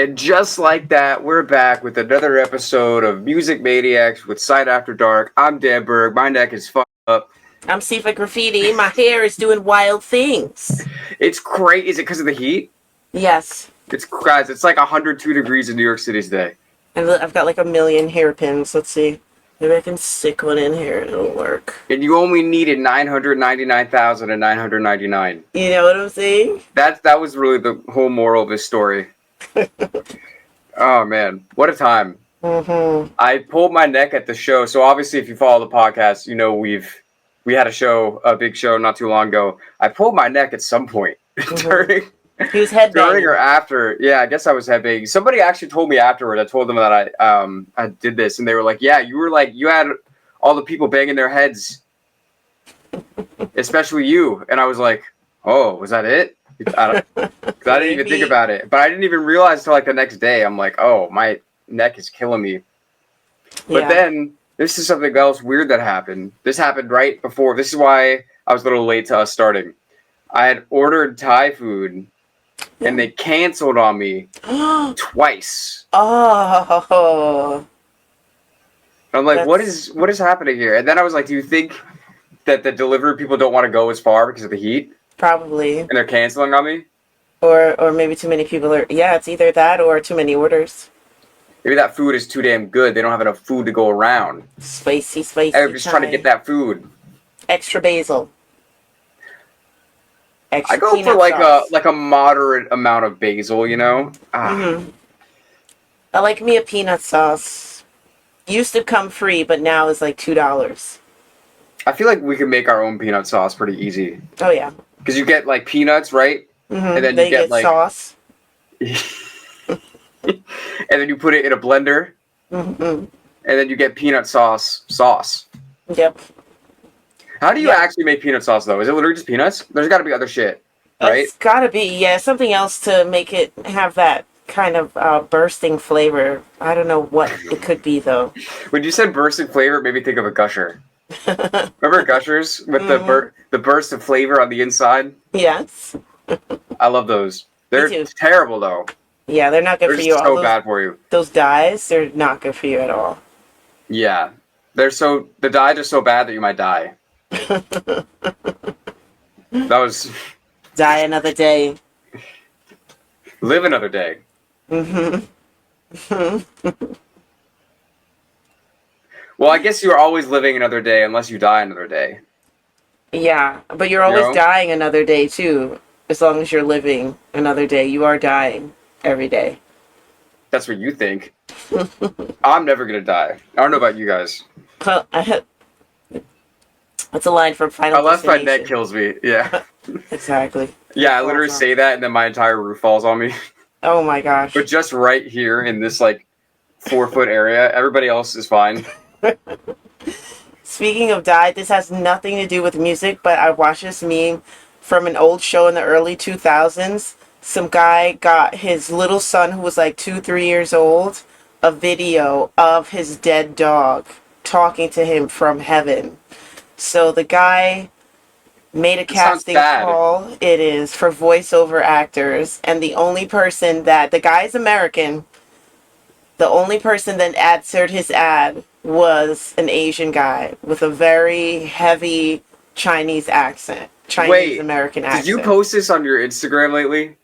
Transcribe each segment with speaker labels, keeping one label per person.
Speaker 1: And just like that, we're back with another episode of Music Maniacs with Sight After Dark. I'm Dan Berg. My neck is fucked up.
Speaker 2: I'm Sifa Graffiti. My hair is doing wild things.
Speaker 1: It's great. Is it because of the heat?
Speaker 2: Yes.
Speaker 1: Guys, it's like 102 degrees in New York City today.
Speaker 2: And I've got like a million hairpins. Let's see. Maybe I can stick one in here. It'll work.
Speaker 1: And you only needed 999,999.
Speaker 2: You know what I'm saying?
Speaker 1: That was really the whole moral of this story. Oh, man. What a time.
Speaker 2: Mm-hmm.
Speaker 1: I pulled my neck at the show. So obviously, if you follow the podcast, you know we had a big show not too long ago. I pulled my neck at some point during...
Speaker 2: He was headbanging.
Speaker 1: During or after, yeah, I guess I was headbanging. Somebody actually told me afterward. I told them that I did this, and they were like, "Yeah, you had all the people banging their heads, especially you." And I was like, "Oh, was that it?" I didn't even think about it, but I didn't even realize until like the next day. I'm like, "Oh, my neck is killing me." But then this is something else weird that happened. This happened right before. This is why I was a little late to us starting. I had ordered Thai food. And they canceled on me twice.
Speaker 2: Oh.
Speaker 1: I'm like, what is happening here? And then I was like, do you think that the delivery people don't want to go as far because of the heat?
Speaker 2: Probably.
Speaker 1: And they're canceling on me?
Speaker 2: Or maybe too many people are... Yeah, it's either that or too many orders.
Speaker 1: Maybe that food is too damn good. They don't have enough food to go around.
Speaker 2: Spicy.
Speaker 1: I'm just trying to get that food.
Speaker 2: Extra basil.
Speaker 1: I go for like a moderate amount of basil, you know?
Speaker 2: Mm-hmm. I like me a peanut sauce. Used to come free, but now it's like $2.
Speaker 1: I feel like we could make our own peanut sauce pretty easy.
Speaker 2: Oh, yeah.
Speaker 1: Because you get like peanuts, right?
Speaker 2: Mm-hmm.
Speaker 1: And then you get like
Speaker 2: sauce.
Speaker 1: And then you put it in a blender.
Speaker 2: Mm-hmm.
Speaker 1: And then you get peanut sauce.
Speaker 2: Yep.
Speaker 1: How do you actually make peanut sauce, though? Is it literally just peanuts? There's got to be other shit, right?
Speaker 2: It's got to be, yeah, something else to make it have that kind of bursting flavor. I don't know what it could be, though.
Speaker 1: When you said bursting flavor, it made me think of a gusher. Remember gushers with the burst of flavor on the inside?
Speaker 2: Yes.
Speaker 1: I love those. They're terrible, though.
Speaker 2: Yeah, they're not good for you.
Speaker 1: They're so bad for you.
Speaker 2: Those dyes, they're not good for you at all.
Speaker 1: Yeah. The dyes are so bad that you might die. That was...
Speaker 2: Die another day.
Speaker 1: Live another day.
Speaker 2: Mm-hmm.
Speaker 1: Well, I guess you're always living another day unless you die another day.
Speaker 2: Yeah, but you're always dying another day, too. As long as you're living another day, you are dying every day.
Speaker 1: That's what you think. I'm never going to die. I don't know about you guys.
Speaker 2: That's a line from Final Destination.
Speaker 1: Unless my neck kills me, yeah.
Speaker 2: Exactly.
Speaker 1: Yeah, I literally say that and then my entire roof falls on me.
Speaker 2: Oh my gosh.
Speaker 1: But just right here in this like 4-foot area, everybody else is fine.
Speaker 2: Speaking of die, this has nothing to do with music, but I watched this meme from an old show in the early 2000s. Some guy got his little son, who was like 2-3 years old, a video of his dead dog talking to him from heaven. So the guy made a casting call. It is for voiceover actors, and the guy's American. The only person that answered his ad was an Asian guy with a very heavy Chinese accent. American accent.
Speaker 1: Did you post this on your Instagram lately?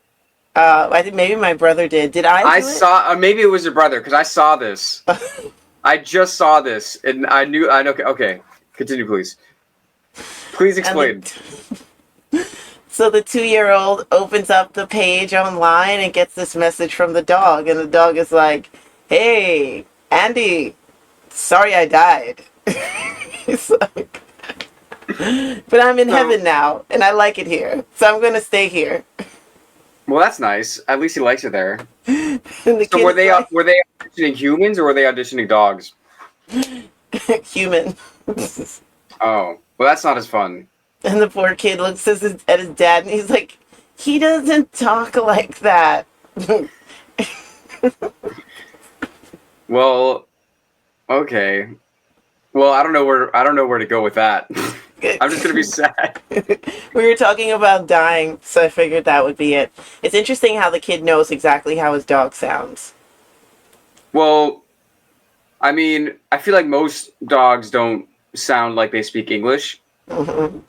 Speaker 2: I think maybe my brother did. Did I
Speaker 1: saw, maybe it was your brother, because I saw this. I just saw this, and I know. Okay, continue, please. Please explain.
Speaker 2: So the 2-year-old opens up the page online and gets this message from the dog, and the dog is like, "Hey, Andy, sorry I died." He's like, "But I'm in heaven now, and I like it here, so I'm going to stay here."
Speaker 1: Well, that's nice. At least he likes it there.
Speaker 2: So
Speaker 1: were they auditioning humans or were they auditioning dogs?
Speaker 2: Human.
Speaker 1: Oh, well, that's not as fun.
Speaker 2: And the poor kid looks at his dad, and he's like, "He doesn't talk like that."
Speaker 1: Well, okay. Well, I don't know where to go with that. I'm just gonna be sad.
Speaker 2: We were talking about dying, so I figured that would be it. It's interesting how the kid knows exactly how his dog sounds.
Speaker 1: Well, I mean, I feel like most dogs don't sound like they speak English.
Speaker 2: Hmm.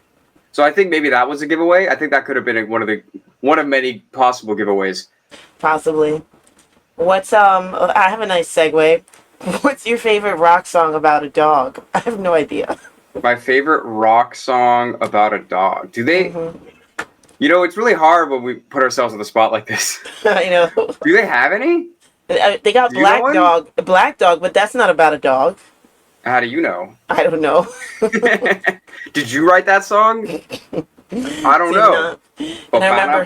Speaker 1: So I think maybe that was a giveaway. I think that could have been one of many possible giveaways.
Speaker 2: Possibly. What's I have a nice segue. What's your favorite rock song about a dog? I have no idea.
Speaker 1: My favorite rock song about a dog. Do they?
Speaker 2: Hmm.
Speaker 1: You know, it's really hard when we put ourselves on the spot like this.
Speaker 2: I know.
Speaker 1: Do they have any?
Speaker 2: They got
Speaker 1: Do you know one?
Speaker 2: Black Dog, but that's not about a dog.
Speaker 1: How do you know?
Speaker 2: I don't know.
Speaker 1: Did you write that song? I don't
Speaker 2: Did
Speaker 1: know.
Speaker 2: not. And I remember,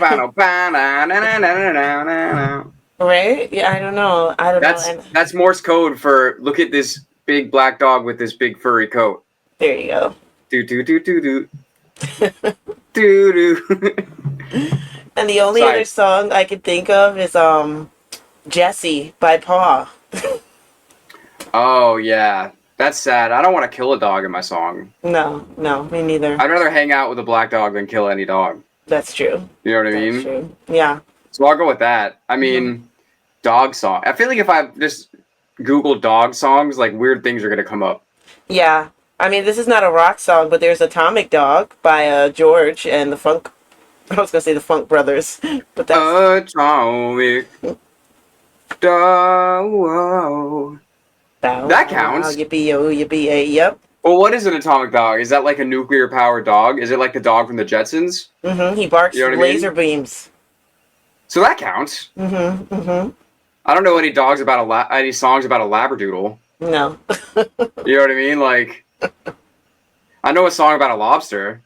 Speaker 2: right? Yeah, I don't know. I don't know. And
Speaker 1: That's Morse code for look at this big black dog with this big furry coat.
Speaker 2: there you go.
Speaker 1: Do do do do do do do.
Speaker 2: And the only
Speaker 1: Sorry.
Speaker 2: other song I could think of is Jessie by Paw.
Speaker 1: Oh yeah, that's sad. I don't want to kill a dog in my song.
Speaker 2: No, me neither.
Speaker 1: I'd rather hang out with a black dog than kill any dog.
Speaker 2: That's true.
Speaker 1: You know what I
Speaker 2: That's
Speaker 1: mean?
Speaker 2: true. Yeah.
Speaker 1: So I'll go with that. I mean, dog song. I feel like if I just Google dog songs, like weird things are gonna come up.
Speaker 2: Yeah. I mean, this is not a rock song, but there's Atomic Dog by George and the Funk. I was gonna say the Funk Brothers, but that's
Speaker 1: Atomic dog. That counts.
Speaker 2: Yippee yo, yippee yay. Yep.
Speaker 1: Well, what is an atomic dog? Is that like a nuclear powered dog? Is it like the dog from the Jetsons?
Speaker 2: Mm-hmm. He barks
Speaker 1: You know what I mean?
Speaker 2: laser beams.
Speaker 1: So that counts.
Speaker 2: Mm-hmm. Mm-hmm.
Speaker 1: I don't know any dogs about any songs about a labradoodle.
Speaker 2: No.
Speaker 1: You know what I mean? Like, I know a song about a lobster.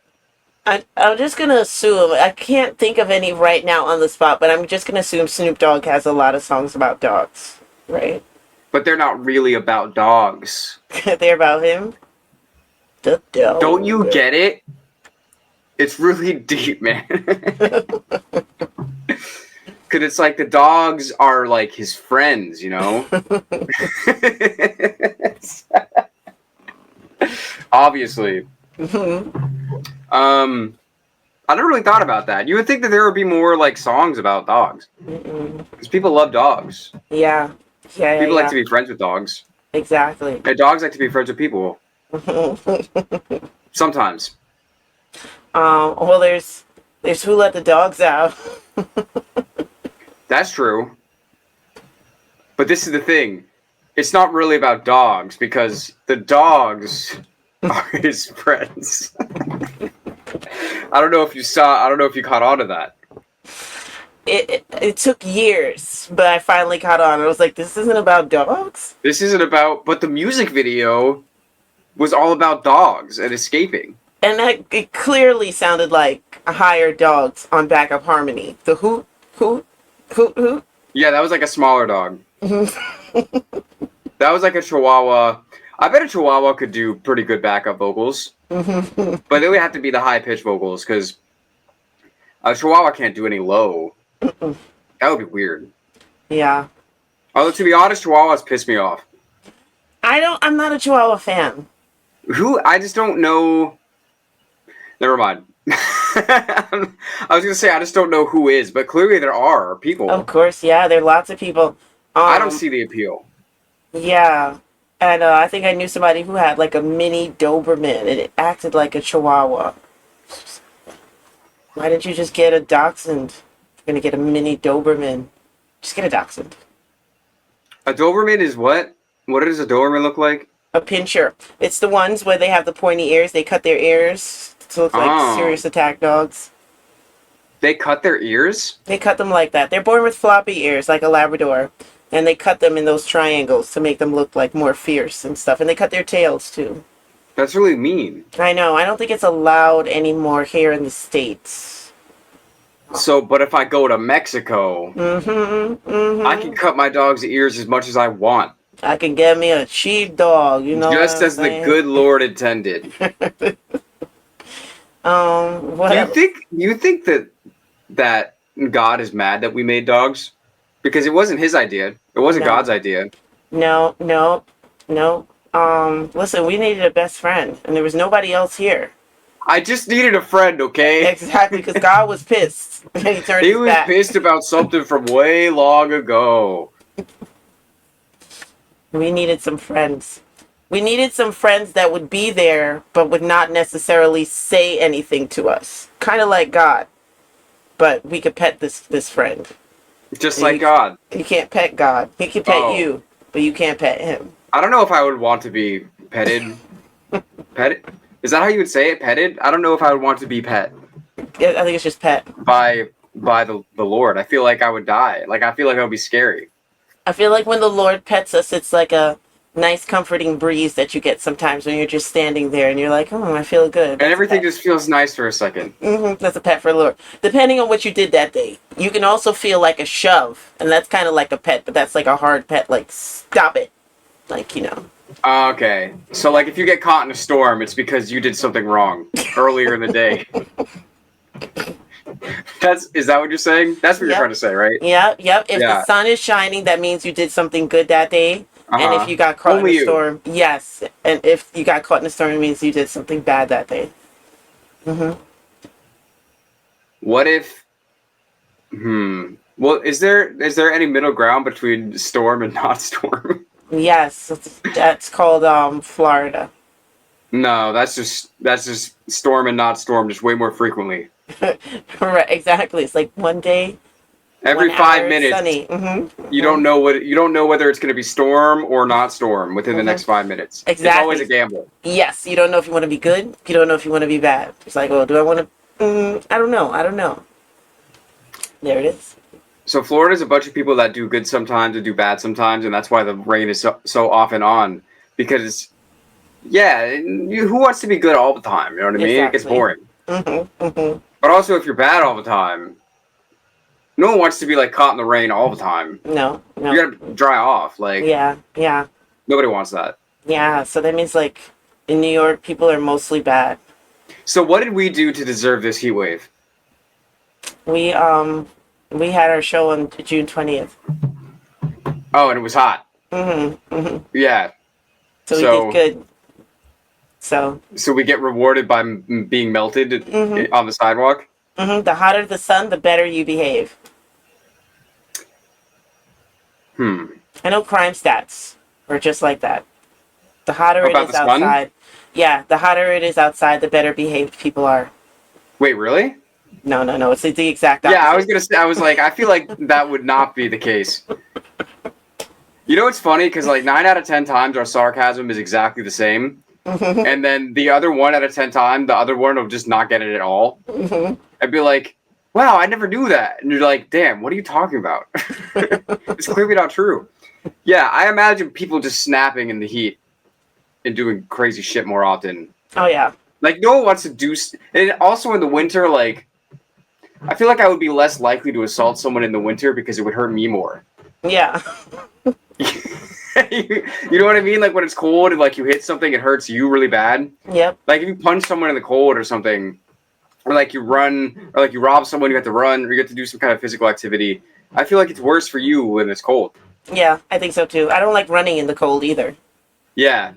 Speaker 2: I'm just gonna assume, I can't think of any right now on the spot, but I'm just gonna assume Snoop Dogg has a lot of songs about dogs, right?
Speaker 1: But they're not really about dogs.
Speaker 2: They're about him. The dog.
Speaker 1: Don't you get it? It's really deep, man. Because it's like the dogs are like his friends, you know? Obviously. I never really thought about that. You would think that there would be more like songs about dogs. Because people love dogs.
Speaker 2: Yeah. Yeah,
Speaker 1: People like to be friends with dogs.
Speaker 2: Exactly.
Speaker 1: And dogs like to be friends with people. Sometimes.
Speaker 2: Well, there's Who Let the Dogs Out.
Speaker 1: That's true. But this is the thing. It's not really about dogs because the dogs are his friends. I don't know if you caught on to that.
Speaker 2: It took years, but I finally caught on. I was like, this isn't about dogs?
Speaker 1: This isn't about, but the music video was all about dogs and escaping.
Speaker 2: And it clearly sounded like hired dogs on backup harmony. The hoot, hoot, hoot, hoot.
Speaker 1: Yeah, that was like a smaller dog. That was like a Chihuahua. I bet a Chihuahua could do pretty good backup vocals. But they would have to be the high-pitched vocals, because a Chihuahua can't do any low. That would be weird.
Speaker 2: Yeah.
Speaker 1: Although, to be honest, Chihuahuas piss me off.
Speaker 2: I'm not a Chihuahua fan.
Speaker 1: I just don't know. Never mind. I was going to say, I just don't know who is, but clearly there are people.
Speaker 2: Of course, yeah, there are lots of people.
Speaker 1: I don't see the appeal.
Speaker 2: Yeah. And I think I knew somebody who had like a mini Doberman, and it acted like a Chihuahua. Why didn't you just get a Dachshund? If you're going to get a mini Doberman, just get a Dachshund.
Speaker 1: A Doberman is what? What does a Doberman look like?
Speaker 2: A pinscher. It's the ones where they have the pointy ears. They cut their ears to look like serious attack dogs.
Speaker 1: They cut their ears?
Speaker 2: They cut them like that. They're born with floppy ears, like a Labrador. And they cut them in those triangles to make them look like more fierce and stuff. And they cut their tails, too.
Speaker 1: That's really mean.
Speaker 2: I know. I don't think it's allowed anymore here in the States.
Speaker 1: So, but if I go to Mexico, I can cut my dog's ears as much as I want.
Speaker 2: I can get me a sheepdog, you know.
Speaker 1: Just as the good Lord intended.
Speaker 2: What?
Speaker 1: Do you think that God is mad that we made dogs? Because it wasn't his idea. It wasn't God's idea.
Speaker 2: No. Listen, we needed a best friend, and there was nobody else here.
Speaker 1: I just needed a friend, okay?
Speaker 2: Exactly, because God was pissed. He turned
Speaker 1: He
Speaker 2: his
Speaker 1: was
Speaker 2: back.
Speaker 1: pissed about something from way long ago.
Speaker 2: We needed some friends. We needed some friends that would be there, but would not necessarily say anything to us. Kind of like God. But we could pet this friend.
Speaker 1: Just like God.
Speaker 2: You can't pet God. He can pet you, but you can't pet him.
Speaker 1: I don't know if I would want to be petted. Petted? Is that how you would say it? Petted? I don't know if I would want to be pet.
Speaker 2: Yeah, I think it's just pet.
Speaker 1: By the Lord. I feel like I would die. Like, I feel like it would be scary.
Speaker 2: I feel like when the Lord pets us, it's like a nice comforting breeze that you get sometimes when you're just standing there and you're like, oh, I feel good.
Speaker 1: And everything just feels nice for a second.
Speaker 2: That's a pet for the Lord. Depending on what you did that day. You can also feel like a shove, and that's kind of like a pet, but that's like a hard pet, like, stop it. Like, you know.
Speaker 1: Okay. So, like, if you get caught in a storm, it's because you did something wrong earlier in the day. Is that what you're saying? That's what you're trying to say, right?
Speaker 2: Yep. If the sun is shining, that means you did something good that day. And if you got caught in a storm, yes. And if you got caught in a storm, it means you did something bad that day.
Speaker 1: What if? Well, is there any middle ground between storm and not storm?
Speaker 2: Yes, that's called Florida.
Speaker 1: No, that's just storm and not storm, just way more frequently.
Speaker 2: Right, exactly. It's like one day.
Speaker 1: Every 5 minutes,
Speaker 2: sunny.
Speaker 1: You don't know whether it's going to be storm or not storm within the next 5 minutes.
Speaker 2: Exactly.
Speaker 1: It's always a gamble.
Speaker 2: Yes, you don't know if you want to be good. You don't know if you want to be bad. It's like, well, do I want to? I don't know. There it is.
Speaker 1: So Florida's a bunch of people that do good sometimes and do bad sometimes, and that's why the rain is so off and on. Because, who wants to be good all the time? You know what I mean?
Speaker 2: Exactly.
Speaker 1: It gets boring. But also, if you're bad all the time, no one wants to be like caught in the rain all the time.
Speaker 2: No.
Speaker 1: You gotta dry off. Like,
Speaker 2: yeah.
Speaker 1: Nobody wants that.
Speaker 2: Yeah, so that means like in New York, people are mostly bad.
Speaker 1: So what did we do to deserve this heat wave?
Speaker 2: We had our show on June 20th.
Speaker 1: Oh, and it was hot. Yeah.
Speaker 2: So we did good. So
Speaker 1: we get rewarded by being melted on the sidewalk?
Speaker 2: The hotter the sun, the better you behave. I know crime stats are just like that. The hotter it is outside. Yeah, the hotter it is outside, the better behaved people are.
Speaker 1: Wait, really?
Speaker 2: No. It's the exact opposite.
Speaker 1: Yeah, I was going to say, I feel like that would not be the case. You know, it's funny because like 9 out of 10 times our sarcasm is exactly the same. And then the other 1 out of 10 times, the other one will just not get it at all. I'd be like, wow, I never knew that. And you're like, damn, what are you talking about? It's clearly not true. Yeah, I imagine people just snapping in the heat and doing crazy shit more often.
Speaker 2: Oh, yeah.
Speaker 1: Like, no one wants to do... And also in the winter, like... I feel like I would be less likely to assault someone in the winter because it would hurt me more.
Speaker 2: Yeah.
Speaker 1: You know what I mean? Like, when it's cold and, like, you hit something, it hurts you really bad.
Speaker 2: Yep.
Speaker 1: Like, if you punch someone in the cold or something, or, like, you run, or, like, you rob someone, you have to run, or you have to do some kind of physical activity, I feel like it's worse for you when it's cold.
Speaker 2: Yeah, I think so, too. I don't like running in the cold, either.
Speaker 1: Yeah.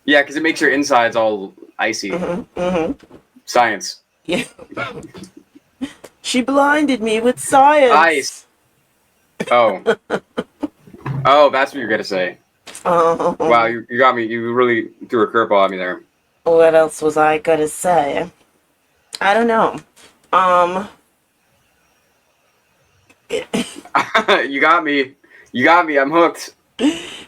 Speaker 1: Yeah, because it makes your insides all icy. Science.
Speaker 2: Yeah. She blinded me with science.
Speaker 1: Ice. Oh. Oh, that's what you're going to say.
Speaker 2: Oh.
Speaker 1: Wow, you got me. You really threw a curveball at me there.
Speaker 2: What else was I going to say? I don't know.
Speaker 1: You got me. I'm hooked.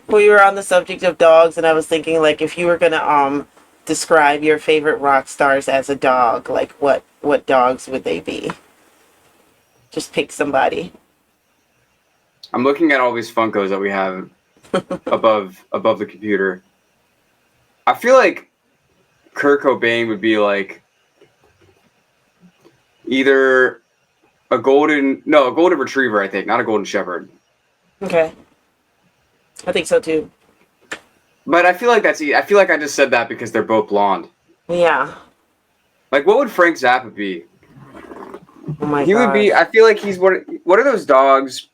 Speaker 2: We were on the subject of dogs, and I was thinking, like, if you were going to describe your favorite rock stars as a dog, like, what dogs would they be? Just pick somebody.
Speaker 1: I'm looking at all these Funkos that we have above the computer. I feel like Kurt Cobain would be like either a golden retriever, I think, not a golden shepherd.
Speaker 2: Okay. I think so too.
Speaker 1: But I feel like I feel like I just said that because they're both blonde.
Speaker 2: Yeah.
Speaker 1: Like, what would Frank Zappa be?
Speaker 2: Oh my God.
Speaker 1: He would be. I feel like he's what are those dogs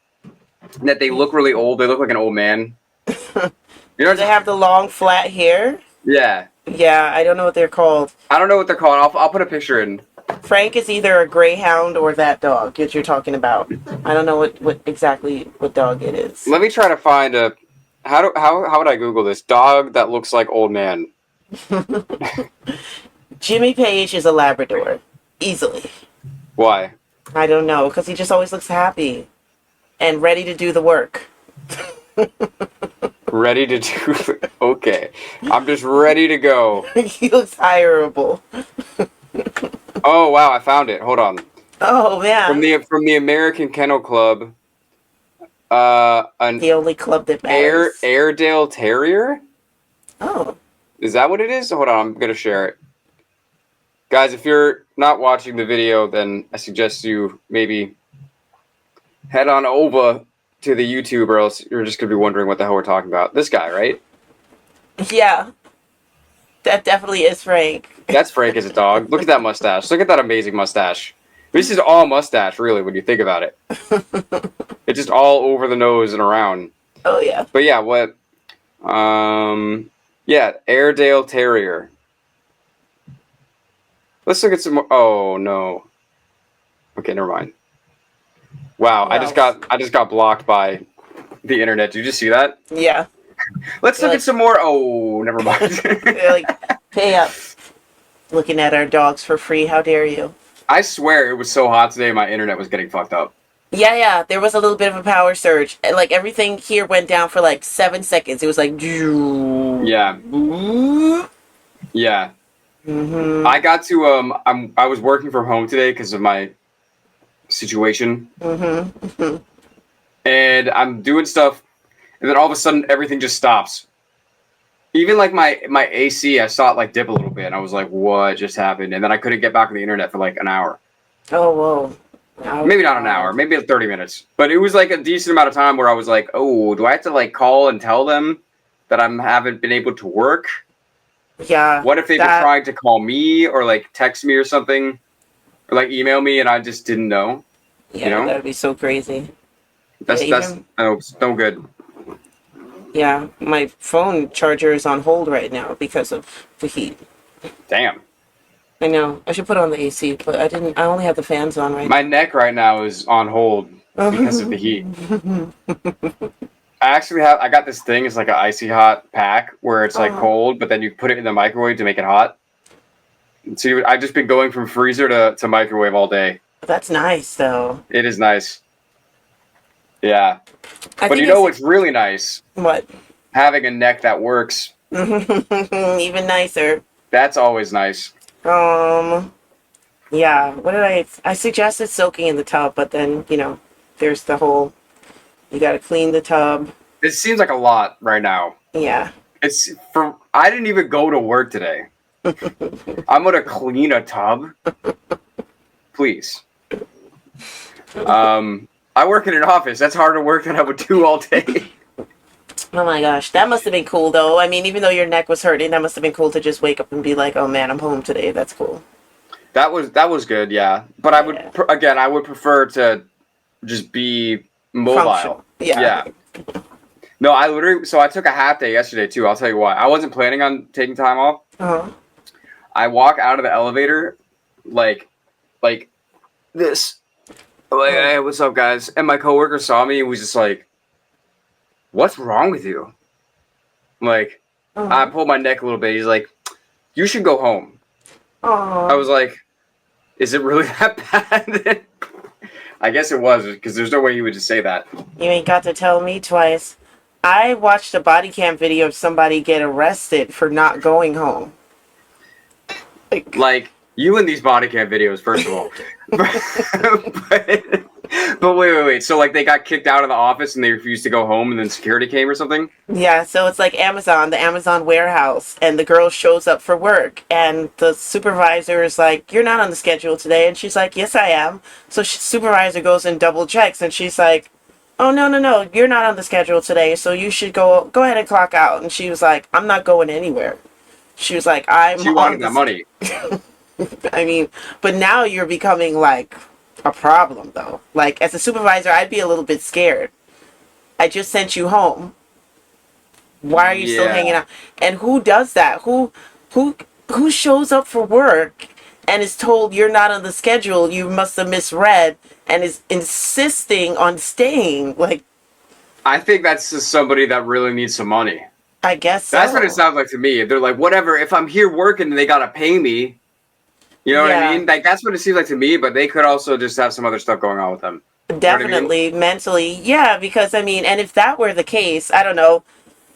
Speaker 1: that they look really old? They look like an old man. You know,
Speaker 2: do they have the long flat hair?
Speaker 1: Yeah.
Speaker 2: Yeah, I don't know what they're called.
Speaker 1: I don't know what they're called. I'll put a picture in.
Speaker 2: Frank is either a greyhound or that dog that you're talking about. I don't know what exactly what dog it is.
Speaker 1: Let me try to find a. How would I Google this? Dog that looks like old man.
Speaker 2: Jimmy Page is a Labrador. Easily.
Speaker 1: Why?
Speaker 2: I don't know, because he just always looks happy and ready to do the work.
Speaker 1: Ready to do. Okay. I'm just ready to go.
Speaker 2: He looks hireable.
Speaker 1: Oh, wow. I found it. Hold on.
Speaker 2: Oh, man.
Speaker 1: From the American Kennel Club. An
Speaker 2: The only club that matters.
Speaker 1: Airedale Terrier?
Speaker 2: Oh.
Speaker 1: Is that what it is? Hold on. I'm going to share it. Guys, if you're not watching the video, then I suggest you maybe head on over to the YouTube, or else you're just going to be wondering what the hell we're talking about. This guy, right?
Speaker 2: Yeah. That definitely is Frank.
Speaker 1: That's Frank as a dog. Look at that mustache. Look at that amazing mustache. This is all mustache, really, when you think about it. It's just all over the nose and around.
Speaker 2: Oh, yeah.
Speaker 1: But yeah, what? Yeah, Airedale Terrier. Let's look at some more. Oh no. Okay, never mind. Wow, I just got blocked by the internet. Did you just see that?
Speaker 2: Yeah.
Speaker 1: Let's look at some more. Oh, never mind.
Speaker 2: They're like, pay up. Looking at our dogs for free. How dare you?
Speaker 1: I swear it was so hot today, my internet was getting fucked up.
Speaker 2: Yeah. There was a little bit of a power surge. And, like, everything here went down for like 7 seconds. It was like,
Speaker 1: yeah. Yeah.
Speaker 2: Mm-hmm.
Speaker 1: I got to I was working from home today because of my situation.
Speaker 2: Mm-hmm.
Speaker 1: And I'm doing stuff, and then all of a sudden everything just stops. Even like my AC, I saw it like dip a little bit, and I was like, "What just happened?" And then I couldn't get back on the internet for like an hour.
Speaker 2: Oh, whoa.
Speaker 1: Maybe not an hour, maybe 30 minutes. But it was like a decent amount of time where I was like, "Oh, do I have to like call and tell them that haven't been able to work?"
Speaker 2: Yeah.
Speaker 1: What if they've been trying to call me or like text me or something, or like email me, and I just didn't know?
Speaker 2: Yeah,
Speaker 1: you know?
Speaker 2: that'd be so crazy.
Speaker 1: That's no good.
Speaker 2: Yeah, my phone charger is on hold right now because of the heat.
Speaker 1: Damn.
Speaker 2: I know. I should put on the AC, but I didn't. I only have the fans on right now.
Speaker 1: My neck right now is on hold because of the heat. I got this thing. It's like an icy hot pack where it's like cold, but then you put it in the microwave to make it hot. So I've just been going from freezer to microwave all day.
Speaker 2: That's nice, though.
Speaker 1: It is nice. Yeah. But you know what's really nice?
Speaker 2: What?
Speaker 1: Having a neck that works.
Speaker 2: Even nicer.
Speaker 1: That's always nice.
Speaker 2: Yeah. What did I suggested soaking in the tub, but then, there's the whole, you gotta clean the tub.
Speaker 1: It seems like a lot right now.
Speaker 2: Yeah.
Speaker 1: I didn't even go to work today. I'm gonna clean a tub? Please. I work in an office. That's harder work than I would do all day.
Speaker 2: Oh my gosh, that must have been cool though. I mean, even though your neck was hurting, that must have been cool to just wake up and be like, "Oh man, I'm home today." That's cool.
Speaker 1: That was good, yeah. But I would prefer to just be mobile.
Speaker 2: Functional. Yeah.
Speaker 1: No, I took a half day yesterday too. I'll tell you why. I wasn't planning on taking time off.
Speaker 2: Uh-huh.
Speaker 1: I walk out of the elevator like this. Like, hey, what's up, guys? And my coworker saw me and was just like, "What's wrong with you?" Like, I pulled my neck a little bit. He's like, "You should go home." I was like, "Is it really that bad?" I guess it was, because there's no way he would just say that.
Speaker 2: You ain't got to tell me twice. I watched a body cam video of somebody get arrested for not going home.
Speaker 1: Like you in these body cam videos, first of all. but wait. So like they got kicked out of the office and they refused to go home, and then security came or something?
Speaker 2: Yeah, so it's like the Amazon warehouse, and the girl shows up for work, and the supervisor is like, "You're not on the schedule today," and she's like, "Yes, I am." So supervisor goes and double checks, and she's like, "Oh no, you're not on the schedule today, so you should go ahead and clock out." And she was like, "I'm not going anywhere." She was like,
Speaker 1: She wanted that money.
Speaker 2: I mean, but now you're becoming like a problem though. Like as a supervisor, I'd be a little bit scared. I just sent you home. Why are you still hanging out? And who does that? Who who who shows up for work and is told you're not on the schedule, you must have misread, and is insisting on staying. Like,
Speaker 1: I think that's just somebody that really needs some money.
Speaker 2: I guess so.
Speaker 1: That's what it sounds like to me. They're like, whatever, if I'm here working, they gotta pay me. You know what I mean? Like, that's what it seems like to me, but they could also just have some other stuff going on with them.
Speaker 2: Definitely,
Speaker 1: you know what I mean?
Speaker 2: mentally, yeah, because I mean, and if that were the case, I don't know,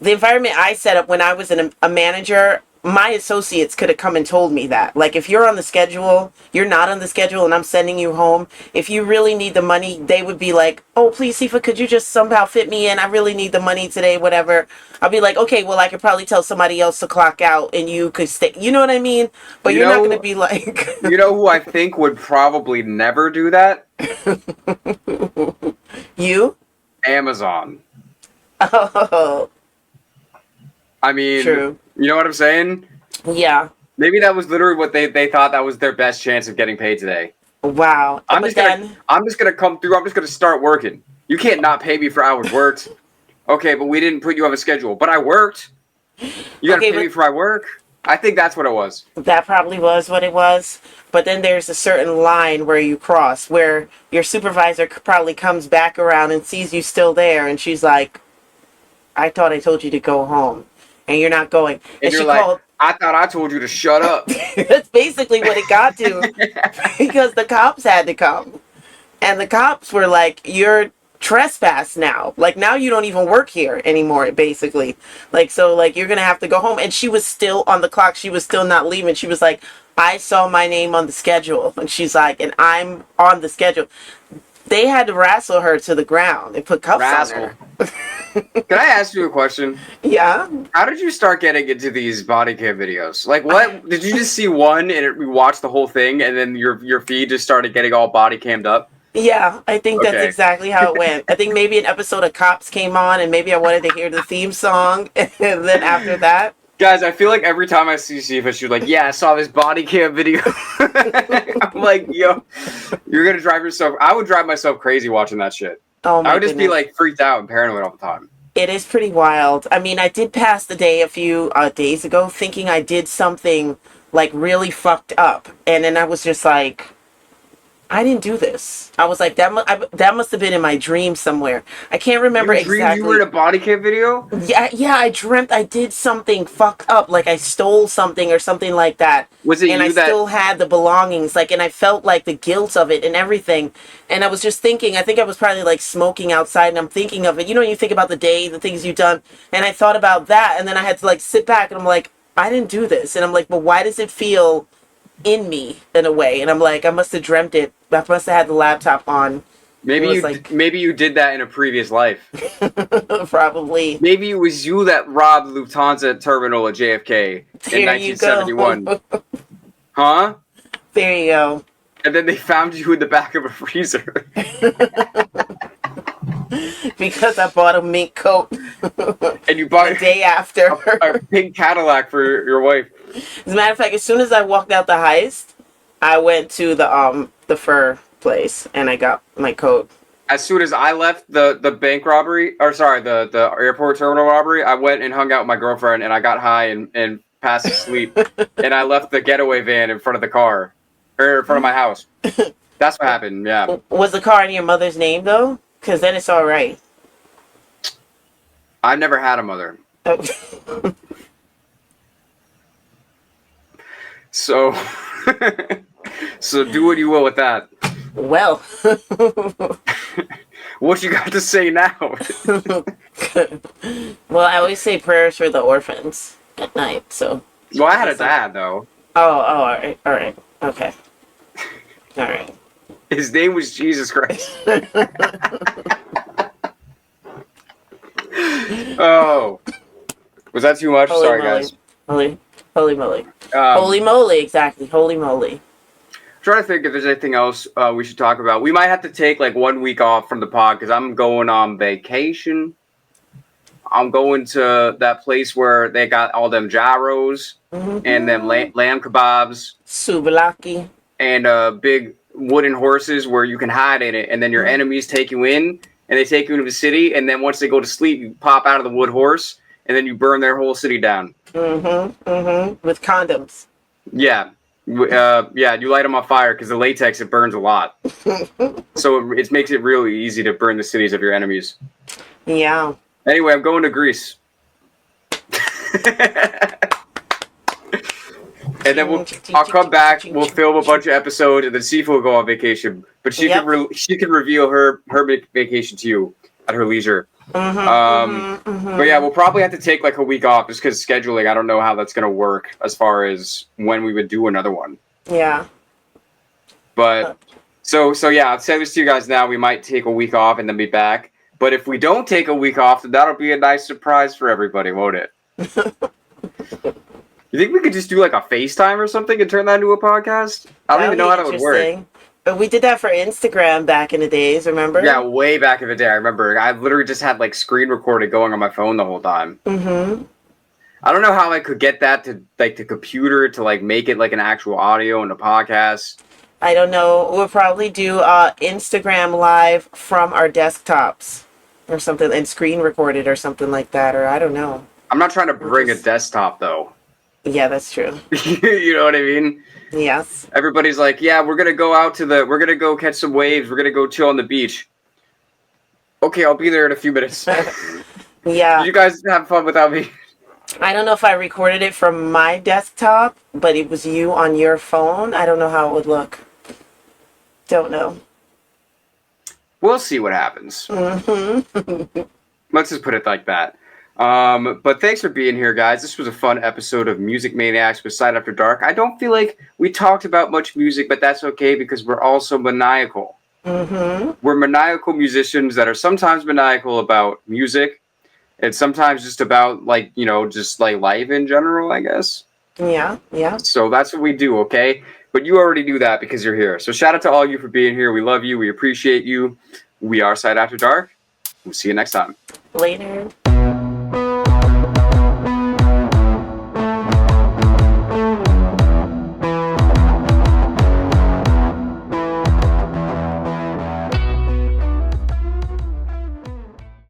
Speaker 2: the environment I set up when I was a manager, my associates could have come and told me that. Like, if you're on the schedule, you're not on the schedule, and I'm sending you home, if you really need the money, they would be like, oh, please, Sifa, could you just somehow fit me in? I really need the money today, whatever. I'll be like, okay, well, I could probably tell somebody else to clock out, and you could stay. You know what I mean? But you're not going to be like...
Speaker 1: You know who I think would probably never do that?
Speaker 2: You?
Speaker 1: Amazon.
Speaker 2: Oh.
Speaker 1: I mean,
Speaker 2: True.
Speaker 1: You know what I'm saying?
Speaker 2: Yeah.
Speaker 1: Maybe that was literally what they thought that was their best chance of getting paid today.
Speaker 2: Wow.
Speaker 1: I'm just gonna come through. I'm just gonna start working. You can't not pay me for hours worked. Okay, but we didn't put you on a schedule. But I worked. You gotta pay me for my work. I think that's what it was.
Speaker 2: That probably was what it was. But then there's a certain line where you cross, where your supervisor probably comes back around and sees you still there, and she's like, I thought I told you to go home. And you're not going.
Speaker 1: And you're like, I thought I told you to shut up.
Speaker 2: That's basically what it got to. Because the cops had to come. And the cops were like, you're trespass now. Like, now you don't even work here anymore, basically. Like, so, like, you're going to have to go home. And she was still on the clock. She was still not leaving. She was like, I saw my name on the schedule. And she's like, and I'm on the schedule. They had to wrestle her to the ground. They put cuffs on her.
Speaker 1: Can I ask you a question?
Speaker 2: Yeah.
Speaker 1: How did you start getting into these body cam videos? Like, what did you just see one and we watched the whole thing, and then your feed just started getting all body cammed up?
Speaker 2: Yeah, I think that's exactly how it went. I think maybe an episode of Cops came on, and maybe I wanted to hear the theme song, and then after that.
Speaker 1: Guys, I feel like every time I see Sifa, she's like, yeah, I saw this body cam video. I'm like, yo, you're going to drive yourself. I would drive myself crazy watching that shit.
Speaker 2: Oh my
Speaker 1: I would just be like freaked out and paranoid all the time.
Speaker 2: It is pretty wild. I mean, I did pass the day a few days ago thinking I did something like really fucked up. And then I was just like, I didn't do this. I was like, that must have been in my dream somewhere. I can't remember exactly.
Speaker 1: You were in a body cam video?
Speaker 2: Yeah, I dreamt I did something fucked up, like I stole something or something like that.
Speaker 1: Was it
Speaker 2: and
Speaker 1: you
Speaker 2: I still had the belongings, like, and I felt like the guilt of it and everything. And I was just thinking, I think I was probably like smoking outside, and I'm thinking of it. You know, you think about the day, the things you've done, and I thought about that, and then I had to like sit back, and I'm like, I didn't do this, and I'm like, but why does it feel in me in a way? And I'm like, I must have dreamt it. I must have had the laptop on.
Speaker 1: Maybe you did that in a previous life.
Speaker 2: Probably.
Speaker 1: Maybe it was you that robbed Lufthansa terminal at JFK in 1971. Huh?
Speaker 2: There you go.
Speaker 1: And then they found you in the back of a freezer.
Speaker 2: Because I bought a mink coat.
Speaker 1: And you bought
Speaker 2: the day after
Speaker 1: a pink Cadillac for your wife.
Speaker 2: As a matter of fact, as soon as I walked out the heist, I went to the fur place and I got my coat.
Speaker 1: As soon as I left the bank robbery, or sorry, the airport terminal robbery, I went and hung out with my girlfriend, and I got high and passed asleep. And I left the getaway van in front of the car, or in front of my house. That's what happened, yeah.
Speaker 2: Was the car in your mother's name, though? Because then it's all right.
Speaker 1: I've never had a mother. So, so do what you will with that.
Speaker 2: Well.
Speaker 1: What you got to say now?
Speaker 2: Well, I always say prayers for the orphans at night, so.
Speaker 1: Well, I had a dad, though.
Speaker 2: Oh, all right, okay. All right.
Speaker 1: His name was Jesus Christ. Oh. Was that too much?
Speaker 2: Holy
Speaker 1: Sorry,
Speaker 2: moly.
Speaker 1: guys.
Speaker 2: Holy moly. Holy moly, exactly. Holy moly.
Speaker 1: I'm trying to think if there's anything else we should talk about. We might have to take like 1 week off from the pod because I'm going on vacation. I'm going to that place where they got all them gyros and them lamb kebabs.
Speaker 2: Souvlaki.
Speaker 1: And big wooden horses where you can hide in it. And then your enemies take you in and they take you into the city. And then once they go to sleep, you pop out of the wood horse and then you burn their whole city down.
Speaker 2: With condoms.
Speaker 1: Yeah. Yeah, you light them on fire because the latex, it burns a lot. So it makes it really easy to burn the cities of your enemies.
Speaker 2: Yeah.
Speaker 1: Anyway, I'm going to Greece. And then I'll come back, we'll film a bunch of episodes, and then Sifa will go on vacation. But she can reveal her vacation to you at her leisure. But yeah, we'll probably have to take like a week off just because scheduling, I don't know how that's going to work as far as when we would do another one.
Speaker 2: Yeah.
Speaker 1: But so yeah, I'll say this to you guys now. We might take a week off and then be back. But if we don't take a week off, then that'll be a nice surprise for everybody, won't it? You think we could just do like a FaceTime or something and turn that into a podcast? I don't even know how that would work.
Speaker 2: But we did that for Instagram back in the days, remember?
Speaker 1: Yeah, way back in the day. I remember. I literally just had like screen recorded going on my phone the whole time. I don't know how I could get that to like the computer to like make it like an actual audio and a podcast.
Speaker 2: I don't know. We'll probably do Instagram live from our desktops or something and screen record it or something like that, or I don't know.
Speaker 1: I'm not trying to bring a desktop though.
Speaker 2: Yeah, that's true.
Speaker 1: You know what I mean?
Speaker 2: Yes.
Speaker 1: Everybody's like, yeah, we're going to go catch some waves. We're going to go chill on the beach. Okay, I'll be there in a few minutes.
Speaker 2: Yeah.
Speaker 1: You guys have fun without me.
Speaker 2: I don't know if I recorded it from my desktop, but it was you on your phone. I don't know how it would look. Don't know.
Speaker 1: We'll see what happens. Let's just put it like that. But thanks for being here, guys. This was a fun episode of Music Maniacs with Side After Dark. I don't feel like we talked about much music, but that's okay because we're also maniacal. We're maniacal musicians that are sometimes maniacal about music and sometimes just about like, you know, just like life in general, I guess.
Speaker 2: Yeah, yeah.
Speaker 1: So that's what we do, okay? But you already knew that because you're here. So shout out to all you for being here. We love you. We appreciate you. We are Side After Dark. We'll see you next time.
Speaker 2: Later.